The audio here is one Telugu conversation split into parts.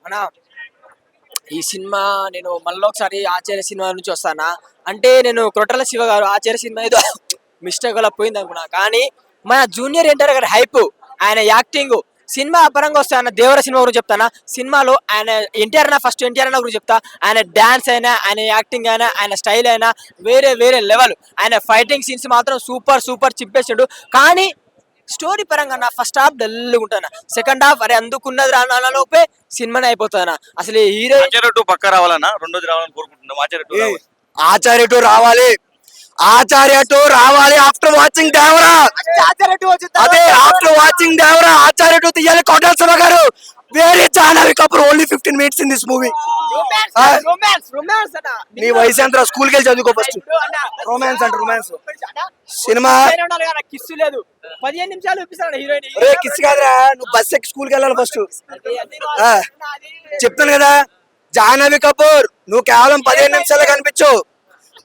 మన ఈ సినిమా నేను మళ్ళీ ఒకసారి ఆచార్య సినిమా నుంచి వస్తానా అంటే నేను కొట్రల శివ గారు ఆచార్య సినిమా ఏదో మిస్టేక్ వల్ల పోయింది అనుకున్నా కానీ మన జూనియర్ ఎన్టీఆర్ గారి హైప్ ఆయన యాక్టింగ్ సినిమా పరంగా వస్తే ఆయన దేవర సినిమా గురించి చెప్తానా సినిమాలో ఆయన ఎన్టీఆర్ ఫస్ట్ ఎన్టీఆర్ గురించి చెప్తా ఆయన డాన్స్ అయినా ఆయన యాక్టింగ్ అయినా ఆయన స్టైల్ అయినా వేరే వేరే లెవెల్ ఆయన ఫైటింగ్ సీన్స్ మాత్రం సూపర్ సూపర్ చింపేసాడు కానీ స్టోరీ పరంగా నా ఫస్ట్ హాఫ్ డల్ ఉంటాను సెకండ్ హాఫ్ అరే అందుకున్నది రాలోపే సినిమానే అయిపోతానా అసలు హీరో ఆచార్య 2 పక్క రావాలన్నా రెండోది రావాలని కోరుకుంటున్నాం. ఆచార్య 2 రావాలి. ఆచార్య 2 రావాలి. ఆచార్య 2 రావాలి ఆఫ్టర్ వాచింగ్ దేవరా. అదే ఆఫ్టర్ వాచింగ్ దేవరా ఆచార్య 2 తీయాలి. కోటల శివ గారు వేరే Jahnavi Kapoor only 15 minutes in this movie. నీ వయసు ఎంత స్కూల్కి వెళ్ళి చదువుకో ఫస్ట్. రొమాన్స్ అంటే రొమాన్స్ సినిమా కిస్సు లేదు 15 నిమిషాలు చూపిస్తాడు హీరోయిన్ కిస్ కాదురా నువ్వు బస్ ఎక్కి స్కూల్కి వెళ్ళాలి ఫస్ట్. చెప్తాను కదా జాహ్నవి కపూర్ నువ్వు కేవలం 15 నిమిషాలే కనిపించవు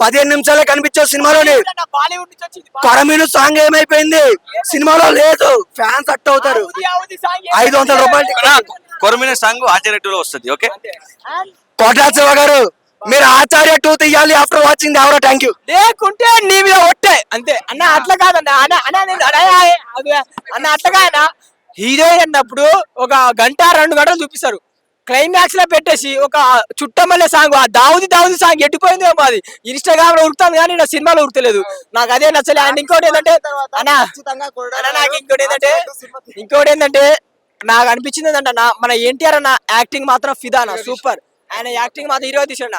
15 నిమిషాలే కనిపించవు సినిమాలోని. కొరమీను సాంగ్ ఏమైపోయింది సినిమాలో లేదు. ఫ్యాన్స్ అట్ అవుతారు. 500 రూపాయలు కొరమిన సాంగ్ ఆచార్య 2 లో వస్తుంది. ఓకే కోటా శివ గారు మీరు ఆచార్య 2 తీయాలి after watching Devara. Thank you. లేకుంటే నీ మీద ఒట్టే అంతే అన్న అట్లా కాదన్న అన్న అట్లా కాదన్న హీరోయిన్ అన్నప్పుడు ఒక గంట 2 గంటలు చూపిస్తారు క్లైమాక్స్ లో పెట్టేసి ఒక చుట్టమల్లే సాంగ్ ఆ దావుది సాంగ్ ఎట్టిపోయింది అది ఇన్స్టాగ్రామ్ లో ఉడుతాను కానీ నా సినిమాలో ఉడతలేదు నాకు అదే నచ్చలే. అండ్ ఇంకోటి ఏంటంటే నాకు ఇంకోటి ఏంటంటే నాకు అనిపించింది ఏంటంటే మన ఎన్టీఆర్ అన్న యాక్టింగ్ మాత్రం ఫిదా సూపర్. ఆయన యాక్టింగ్ మాత్రం హీరో తీసాడు.